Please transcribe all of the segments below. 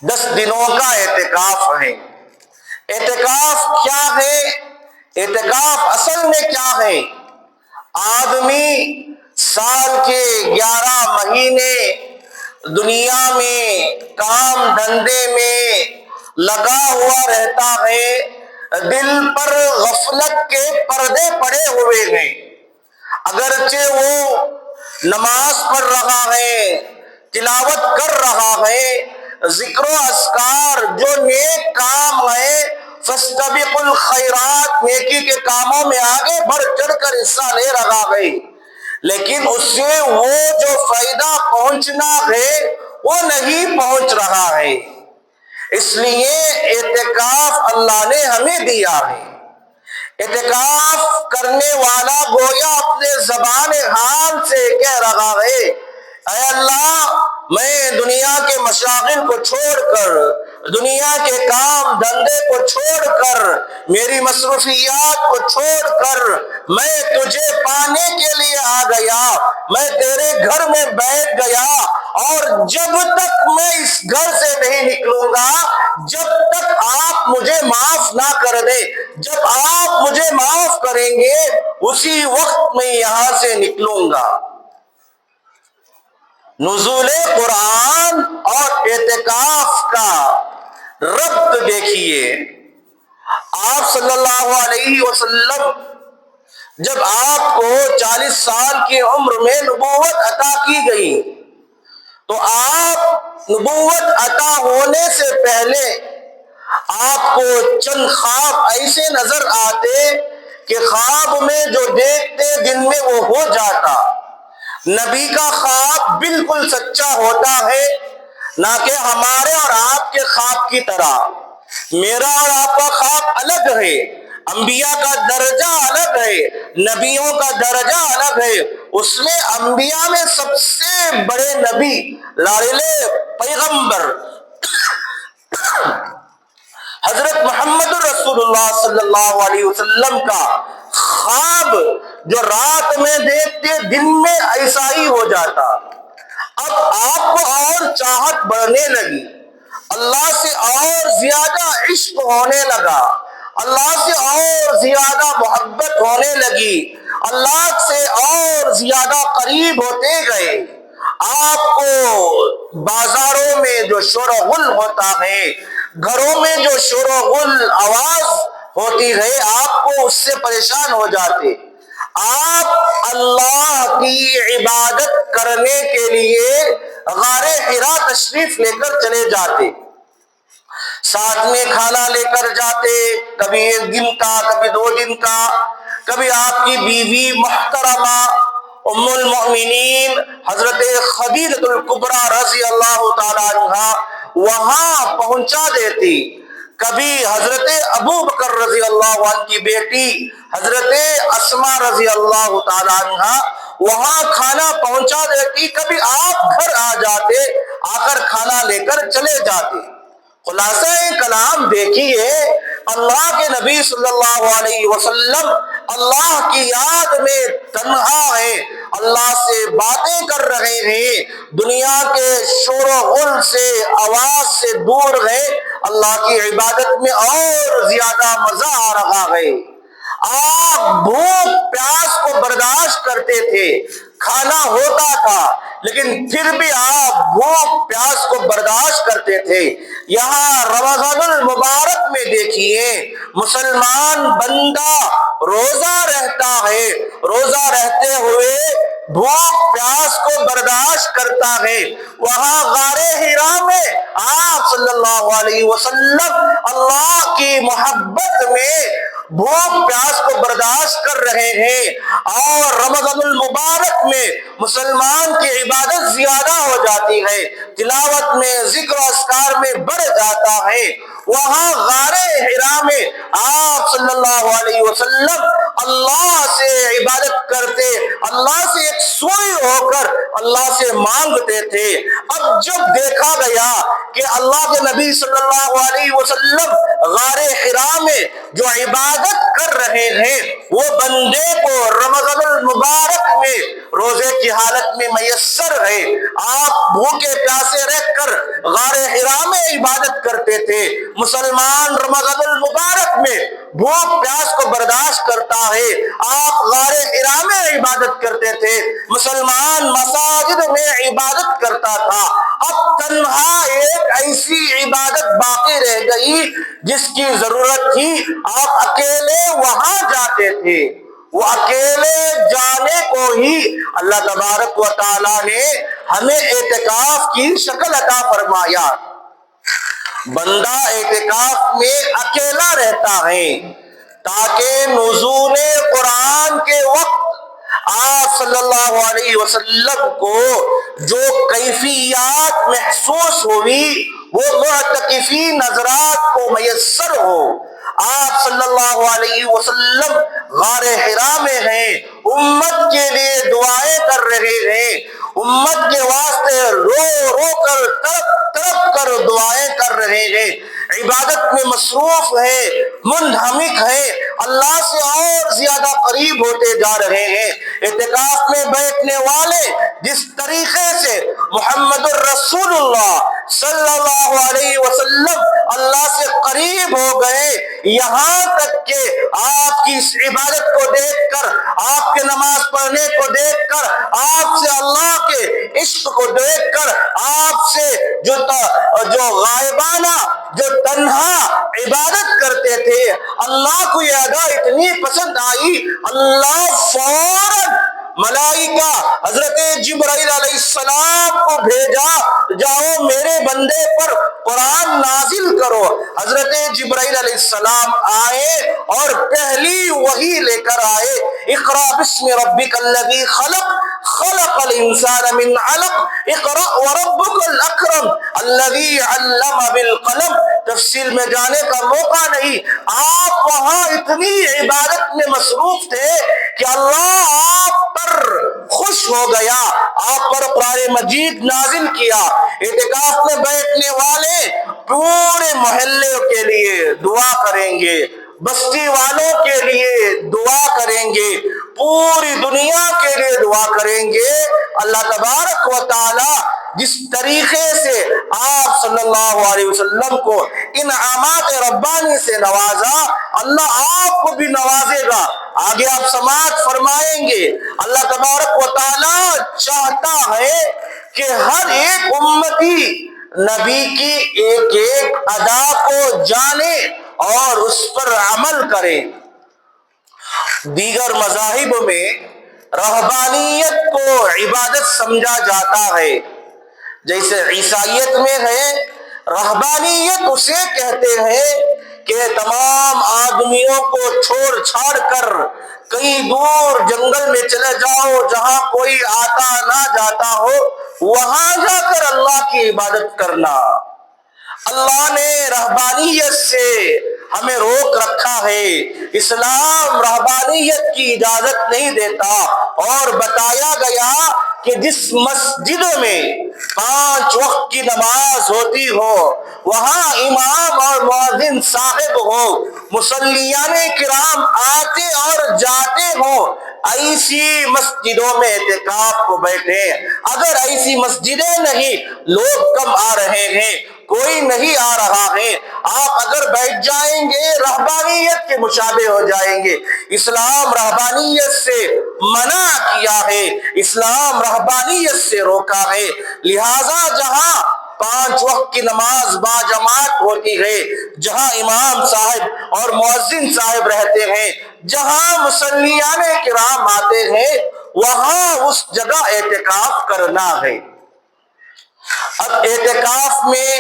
10 دنوں کا اعتکاف ہے۔ اعتکاف کیا ہے؟ اعتکاف اصل میں کیا ہے؟ آدمی سال کے 11 مہینے دنیا میں کام دھندے میں لگا ہوا رہتا ہے، دل پر غفلت کے پردے پڑے ہوئے ہیں۔ اگرچہ وہ نماز پڑھ رہا ہے، تلاوت کر رہا ہے، ذکر و اذکار جو نیک کام ہے، فاستبقوا الخیرات، نیکی کے کاموں میں آگے بڑھ چڑھ کر حصہ لے رہا ہے، لیکن اس سے وہ جو فائدہ پہنچنا ہے وہ نہیں پہنچ رہا ہے۔ اس لیے اعتکاف اللہ نے ہمیں دیا ہے۔ اعتکاف کرنے والا گویا اپنے زبان حال سے کہہ رہا ہے، اے اللہ، میں دنیا کے مشاغل کو چھوڑ کر، دنیا کے کام دھندے کو چھوڑ کر، میری مصروفیات کو چھوڑ کر میں تجھے پانے کے لیے آ گیا، میں تیرے گھر میں بیٹھ گیا، اور جب تک میں اس گھر سے نہیں نکلوں گا، جب تک آپ مجھے معاف نہ کر دیں، جب آپ مجھے معاف کریں گے اسی وقت میں یہاں سے نکلوں گا۔ نزول قرآن اور اعتکاف کا ربط دیکھیے۔ آپ صلی اللہ علیہ وسلم جب آپ کو 40 سال کی عمر میں نبوت عطا کی گئی تو آپ نبوت عطا ہونے سے پہلے آپ کو چند خواب ایسے نظر آتے کہ خواب میں جو دیکھتے دن میں وہ ہو جاتا۔ نبی کا خواب بالکل سچا ہوتا ہے، نہ کہ ہمارے اور آپ کے خواب کی طرح۔ میرا اور آپ کا خواب الگ ہے، انبیاء کا درجہ الگ ہے، نبیوں کا درجہ الگ ہے۔ اس میں انبیاء میں سب سے بڑے نبی، لاڈلے پیغمبر حضرت محمد رسول اللہ صلی اللہ علیہ وسلم کا خواب جو رات میں دیکھتے دن میں ایسا ہی ہو جاتا۔ اب آپ کو اور چاہت بڑھنے لگی، اللہ سے اور زیادہ عشق ہونے لگا، اللہ سے اور زیادہ محبت ہونے لگی، اللہ سے اور زیادہ قریب ہوتے گئے۔ آپ کو بازاروں میں جو شور و غل ہوتا ہے، گھروں میں جو شور و غل آواز ہوتی ہے، آپ کو اس سے پریشان ہو جاتے۔ آپ اللہ کی عبادت کرنے کے لیے غار حرا تشریف لے کر چلے جاتے، ساتھ میں کھانا لے کر جاتے، کبھی 1 دن کا، کبھی 2 دن کا، کبھی آپ کی بیوی محترمہ ام المؤمنین حضرت خدیجہ الکبریٰ رضی اللہ تعالی عنہا وہاں پہنچا دیتی، کبھی حضرت ابو بکر رضی اللہ عنہ کی بیٹی حضرت اسماء رضی اللہ تعالی عنہا وہاں کھانا پہنچا دیتی، کبھی آپ گھر آ جاتے، آ کر کھانا لے کر چلے جاتے۔ خلاصہ کلام دیکھیے، اللہ کے نبی صلی اللہ علیہ وسلم اللہ کی یاد میں تنہا ہے، اللہ سے باتیں کر رہے ہیں، دنیا کے شور و غل سے، آواز سے دور ہے، اللہ کی عبادت میں اور زیادہ مزہ آ رہا ہے۔ آپ بھوک پیاس کو برداشت کرتے تھے، کھانا ہوتا تھا لیکن پھر بھی آپ بھوک پیاس کو برداشت کرتے تھے۔ یہاں رمضان المبارک میں دیکھیے، مسلمان بندہ روزہ رہتا ہے، روزہ رہتے ہوئے بھوک پیاس کو برداشت کرتا ہے۔ وہاں غار حرا میں آپ صلی اللہ علیہ وسلم اللہ کی محبت میں بھوک پیاس کو برداشت کر رہے ہیں، اور رمضان المبارک میں مسلمان کی عبادت زیادہ ہو جاتی ہے، تلاوت میں، ذکر و اذکار میں بڑھ جاتا ہے۔ وہاں غار حرا میں آپ صلی اللہ علیہ وسلم اللہ سے عبادت کرتے، اللہ سے ایک سوئی ہو کر اللہ سے مانگتے تھے۔ اب جب دیکھا گیا کہ اللہ کے نبی صلی اللہ علیہ وسلم غار حرا میں جو عبادت کر رہے ہیں وہ بندے کو رمضان المبارک میں روزے کی حالت میں میسر ہے، آپ بھوکے پیاسے رہ کر غار حرا میں عبادت کرتے تھے۔ مسلمان رمضان المبارک میں بھوک پیاس کو برداشت کرتا ہے، آپ غار حرا میں عبادت کرتے تھے، مسلمان مساجد میں عبادت کرتا تھا۔ اب تنہا ایک ایسی عبادت باقی رہ گئی جس کی ضرورت تھی، آپ اکیلے وہاں جاتے تھے۔ وہ اکیلے جانے کو ہی اللہ تبارک و تعالیٰ نے ہمیں اعتکاف کی شکل عطا فرمایا۔ بندہ اعتکاف میں اکیلا رہتا ہے تاکہ نزول قرآن کے وقت آپ صلی اللہ علیہ وسلم کو جو کیفیات محسوس ہوئی وہ معتکفین حضرات کو میسر ہو۔ آپ صلی اللہ علیہ وسلم غار حرا میں ہیں، امت کے لیے دعائیں کر رہے ہیں، امت کے واسطے رو رو کر تڑپ کر دعائیں کر رہے ہیں، عبادت میں مصروف ہے، منہمک ہے، اللہ سے اور زیادہ قریب ہوتے جا رہے ہیں۔ اعتکاف میں بیٹھنے والے جس طریقے سے محمد الرسول اللہ صلی اللہ علیہ وسلم اللہ سے قریب ہو گئے، یہاں تک کہ آپ کی اس عبادت کو دیکھ کر، آپ کے نماز پڑھنے کو دیکھ کر، آپ سے اللہ کے عشق کو دیکھ کر، آپ سے جو غائبانہ جو تنہا عبادت کرتے تھے، اللہ کو یہ ادا اتنی پسند آئی، اللہ فوراً ملائکہ حضرت جبرائیل علیہ السلام کو بھیجا، جاؤ میرے بندے پر قرآن نازل کرو۔ حضرت جبرائیل علیہ السلام آئے اور پہلی وحی لے کر آئے، اقرأ بسم ربک الذی خلق خلق الانسان من علق اقرأ وربک الاکرم الذی علم بالقلم۔ تفصیل میں جانے کا موقع نہیں، آپ وہاں اتنی عبادت میں مصروف تھے کہ اللہ آپ پر خوش ہو گیا، آپ پر قرآن مجید نازل کیا۔ اعتکاف میں بیٹھنے والے پورے محلے کے لیے دعا کریں گے، بستی والوں کے لیے دعا کریں گے، پوری دنیا کے لیے دعا کریں گے۔ اللہ تبارک و تعالی جس طریقے سے آپ صلی اللہ علیہ وسلم کو انعامات ربانی سے نوازا، اللہ آپ کو بھی نوازے گا۔ آگے آپ سماعت فرمائیں گے، اللہ تبارک و تعالی چاہتا ہے کہ ہر ایک امتی نبی کی ایک ایک ادا کو جانے اور اس پر عمل کرے۔ دیگر مذاہب میں رہبانیت کو عبادت سمجھا جاتا ہے، جیسے عیسائیت میں ہے، رہبانیت اسے کہتے ہیں کہ تمام آدمیوں کو چھوڑ چھاڑ کر کہیں دور جنگل میں چلے جاؤ جہاں کوئی آتا نہ جاتا ہو، وہاں جا کر اللہ کی عبادت کرنا۔ اللہ نے رہبانیت سے ہمیں روک رکھا ہے، اسلام رہبانیت کی اجازت نہیں دیتا، اور بتایا گیا کہ جس مسجد میں 5 وقت کی نماز ہوتی ہو، وہاں امام اور مؤذن صاحب ہو، مصلیان کرام آتے اور جاتے ہوں، ایسی مسجدوں میں اعتکاف کو بیٹھے۔ اگر ایسی مسجدیں نہیں، لوگ کم آ رہے ہیں، کوئی نہیں آ رہا ہے، آپ اگر بیٹھ جائیں گے رہبانیت کے مشابہ ہو جائیں گے۔ اسلام رہبانیت سے منع کیا ہے، اسلام رہبانیت سے روکا ہے، لہذا جہاں 5 وقت کی نماز با جماعت ہوتی ہے، جہاں امام صاحب اور مؤذن صاحب رہتے ہیں، جہاں مصلیان کرام آتے ہیں، وہاں اس جگہ اعتکاف کرنا ہے۔ اب اعتکاف میں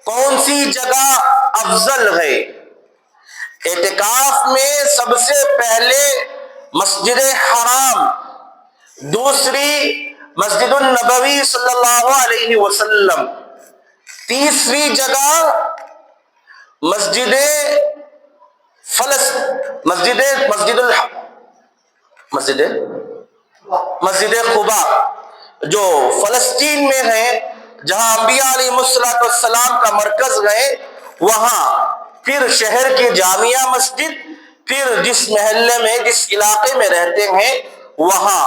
کون سی جگہ افضل ہے؟ اعتکاف میں سب سے پہلے مسجد حرام، دوسری مسجد النبوی صلی اللہ علیہ وسلم، تیسری جگہ مسجد قباء جو فلسطین میں ہے، جہاں انبیاء علیہ السلام کا مرکز ہے، وہاں پھر شہر کی جامعہ مسجد، پھر جس محلے میں جس علاقے میں رہتے ہیں وہاں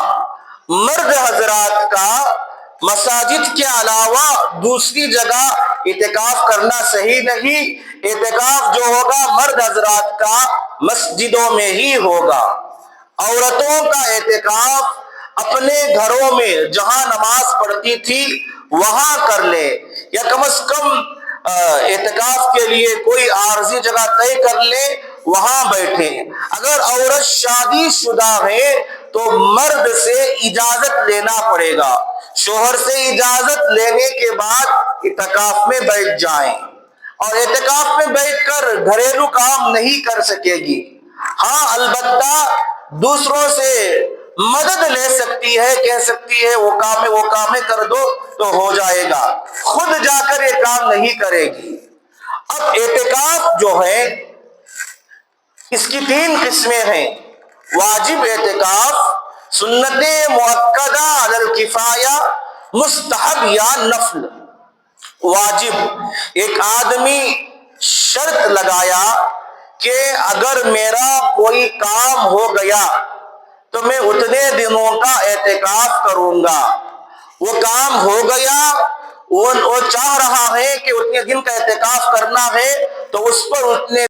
مرد حضرات کا مساجد کے علاوہ دوسری جگہ اعتکاف کرنا صحیح نہیں۔ اعتکاف جو ہوگا مرد حضرات کا مسجدوں میں ہی ہوگا۔ عورتوں کا اعتکاف اپنے گھروں میں جہاں نماز پڑھتی تھی وہاں کر لے، یا کم از کم اعتکاف کے لیے کوئی عارضی جگہ طے کر لے، وہاں بیٹھے۔ اگر عورت شادی شدہ ہے تو مرد سے اجازت لینا پڑے گا، شوہر سے اجازت لینے کے بعد اعتکاف میں بیٹھ جائیں، اور اعتکاف میں بیٹھ کر گھریلو کام نہیں کر سکے گی۔ ہاں البتہ دوسروں سے مدد لے سکتی ہے، کہہ سکتی ہے وہ کام کر دو تو ہو جائے گا، خود جا کر یہ کام نہیں کرے گی۔ اب اعتکاف جو ہے اس کی 3 قسمیں ہیں: واجب اعتکاف، سنت مؤکدہ علی الکفایہ، مستحب یا نفل۔ واجب، ایک آدمی شرط لگایا کہ اگر میرا کوئی کام ہو گیا تو میں اتنے دنوں کا اعتکاف کروں گا۔ وہ کام ہو گیا، وہ چاہ رہا ہے کہ اتنے دن کا اعتکاف کرنا ہے، تو اس پر اتنے